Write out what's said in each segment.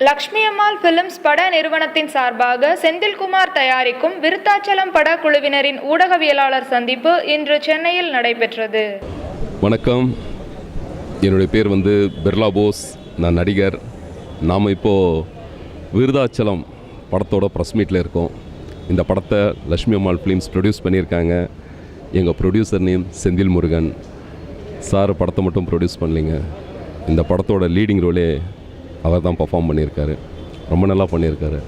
லக்ஷ்மி அம்மாள் films பட நிறுவனத்தின் சார்பாக செந்தில்குமார் தயாரிக்கும் விருத்தாச்சலம் பட குழுவினரின் ஊடகவியலாளர் சந்திப்பு இன்று சென்னையில் நடைபெற்றது. வணக்கம், என்னுடைய பேர் பிர்லா போஸ். நான் நடிகர். நாம் இப்போது விருத்தாச்சலம் படத்தோட ப்ரெஸ் மீட்டில் இருக்கோம். இந்த படத்தை லக்ஷ்மி அம்மாள் ஃபிலிம்ஸ் ப்ரொடியூஸ் பண்ணியிருக்காங்க. எங்கள் producer name Senthil Murugan sir. படத்தை மட்டும் ப்ரொடியூஸ் பண்ணலைங்க, இந்த படத்தோட லீடிங் ரோலே அவர் தான் பர்ஃபார்ம் பண்ணியிருக்காரு. ரொம்ப நல்லா பண்ணியிருக்காரு.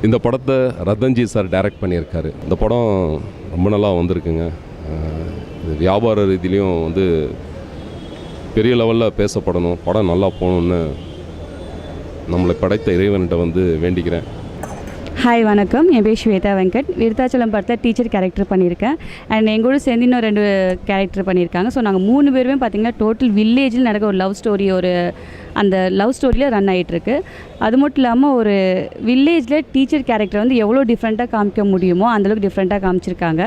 இந்த படத்தை ரத்தன்ஜி சார் டைரக்ட் பண்ணியிருக்காரு. இந்த படம் ரொம்ப நல்லா வந்திருக்குங்க. இது வியாபார ரீதியிலையும் பெரிய லெவலில் பேசப்படணும், படம் நல்லா போகணுன்னு நம்மளை படைத்த இறைவன்கிட்ட வேண்டிக்கிறேன். ஹாய், வணக்கம். என் பேர் ஸ்வேதா வெங்கட். விருத்தாச்சலம் படத்தில் டீச்சர் கேரக்டர் பண்ணியிருக்கேன். அண்ட் எங்கூட சேர்ந்து இன்னும் 2 கேரக்டர் பண்ணியிருக்காங்க. ஸோ நாங்கள் 3 பேருமே பார்த்திங்கன்னா டோட்டல் வில்லேஜில் நடக்க ஒரு லவ் ஸ்டோரி, அந்த லவ் ஸ்டோரியில் ரன் ஆகிட்டுருக்கு. அது மட்டும் இல்லாமல் ஒரு வில்லேஜில் டீச்சர் கேரக்டர் எவ்வளோ டிஃப்ரெண்ட்டாக காமிக்க முடியுமோ அந்தளவுக்கு டிஃப்ரெண்ட்டாக காமிச்சிருக்காங்க.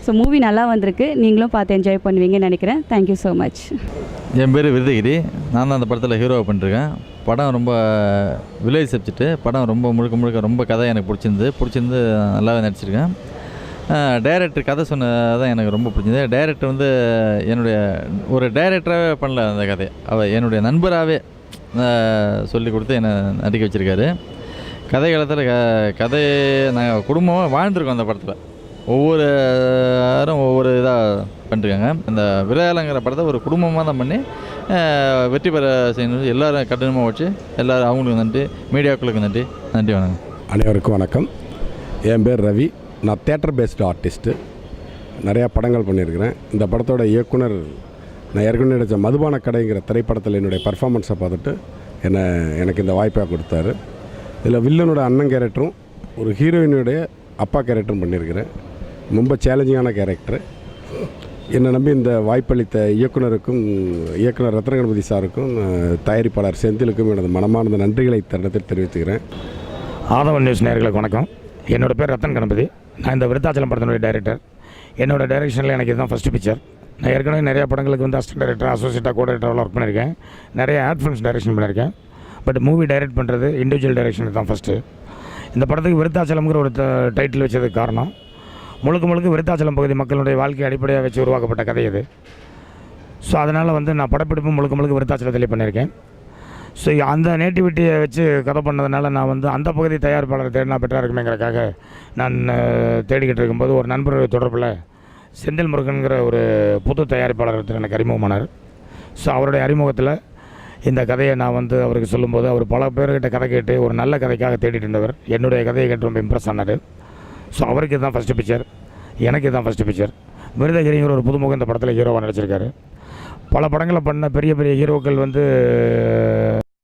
ஸோ மூவி நல்லா வந்திருக்கு. நீங்களும் பார்த்து என்ஜாய் பண்ணுவீங்கன்னு நினைக்கிறேன். Thank you so much. என் பேர் விருதகிரி. நான் தான் அந்த படத்தில் ஹீரோவை பண்ணிருக்கேன். படம் ரொம்ப வில்லேஜ் சப்ஜெக்ட்டு. படம் ரொம்ப முழுக்க ரொம்ப கதை எனக்கு பிடிச்சிருந்து நல்லாவே நடிச்சிருக்கேன். டைரக்டர் கதை சொன்னதான் எனக்கு ரொம்ப பிடிச்சிருந்தது. டைரக்டர் என்னுடைய ஒரு டைரக்டராகவே பண்ணல அந்த கதையை, அவர் என்னுடைய நண்பராகவே சொல்லி கொடுத்து என்னை நடிக்க வச்சுருக்காரு. கதை காலத்தில் கதையை நாங்கள் குடும்பமாக வாழ்ந்துருக்கோம். அந்த படத்தில் ஒவ்வொரு யாரும் ஒவ்வொரு இதாக பண்ணிருக்காங்க. இந்த விரையாளங்கிற படத்தை ஒரு குடும்பமாக தான் பண்ணி வெற்றி பெற செய்யணும். எல்லோரும் கடினமாக வச்சு எல்லோரும் அவங்களுக்கு நன்றி, மீடியாக்களுக்கு நன்றி. வணக்கம். அனைவருக்கும் வணக்கம். என் பேர் ரவி. நான் தியேட்டர் பேஸ்டு ஆர்டிஸ்ட்டு. நிறையா படங்கள் பண்ணியிருக்கிறேன். இந்த படத்தோட இயக்குனர் நான் ஏற்கனவே நடித்த மதுபான கடைங்கிற திரைப்படத்தில் என்னுடைய பர்ஃபார்மன்ஸை பார்த்துட்டு எனக்கு இந்த வாய்ப்பாக கொடுத்தாரு. இதில் வில்லனோட அண்ணன் கேரக்டரும் ஒரு ஹீரோயினுடைய அப்பா கேரக்டரும் பண்ணியிருக்கிறேன். ரொம்ப சேலஞ்சிங்கான கேரக்டரு. என்னை நம்பி இந்த வாய்ப்பளித்த இயக்குனர் ரத்ன கணபதி சாருக்கும் தயாரிப்பாளர் செந்திலுக்கும் எனது மனமார்ந்த நன்றிகளை தருணத்தில் தெரிவித்துக்கிறேன். ஆதவன் நியூஸ் நேயர்களுக்கு வணக்கம். என்னோடய பேர் ரத்ன கணபதி. நான் இந்த விருத்தாச்சலம் படத்தினுடைய டைரக்டர். என்னோடய டைரெக்ஷனில் எனக்கு இதுதான் ஃபஸ்ட்டு பிக்சர். நான் ஏற்கனவே நிறையா படங்களுக்கு அசிஸ்டன்ட் டைரக்டர், அசோசியேட்டாக கோ டைரக்டராக ஒர்க் பண்ணியிருக்கேன். நிறைய ஆட் ஃபிலிம்ஸ் டைரெக்ஷன் பண்ணியிருக்கேன். பட் மூவி டைரக்ட் பண்ணுறது இண்டிவிஜுவல் டைரெக்ஷன் தான் ஃபஸ்ட்டு. இந்த படத்துக்கு விருத்தாச்சலம்ங்கிற ஒரு டைட்டில் வச்சதுக்கு காரணம் முழுக்க விருத்தாச்சலம் பகுதி மக்களுடைய வாழ்க்கையை அடிப்படையாக வச்சு உருவாக்கப்பட்ட கதை இது. ஸோ அதனால் நான் படப்பிடிப்பு முழுக்க விருத்தாச்சலத்திலே பண்ணியிருக்கேன். ஸோ அந்த நேட்டிவிட்டியை வச்சு கதை பண்ணதுனால நான் அந்த பகுதி தயாரிப்பாளர் தேடினா பெட்டராக இருக்குமேங்கிறக்காக நான் தேடிக்கிட்டு இருக்கும்போது ஒரு நண்பர் தொடர்பில் செந்தில் முருகன்கிற ஒரு புது தயாரிப்பாளர் எனக்கு அறிமுகமானார். ஸோ அவருடைய அறிமுகத்தில் இந்த கதையை நான் அவருக்கு சொல்லும்போது அவர் பல பேர்கிட்ட கதை கேட்டு ஒரு நல்ல கதைக்காக தேடிட்டு இருந்தவர். என்னுடைய கதையை கேட்டு ரொம்ப இம்ப்ரெஸ் ஆனார். ஸோ அவருக்கு இதுதான் ஃபஸ்ட்டு பிக்சர், எனக்கு இதுதான் ஃபஸ்ட்டு பிக்சர். விருதகிரிங்கிற ஒரு புதுமுகம் இந்த படத்தில் ஹீரோவாக நடிச்சிருக்காரு. பல படங்களை பண்ண பெரிய ஹீரோக்கள்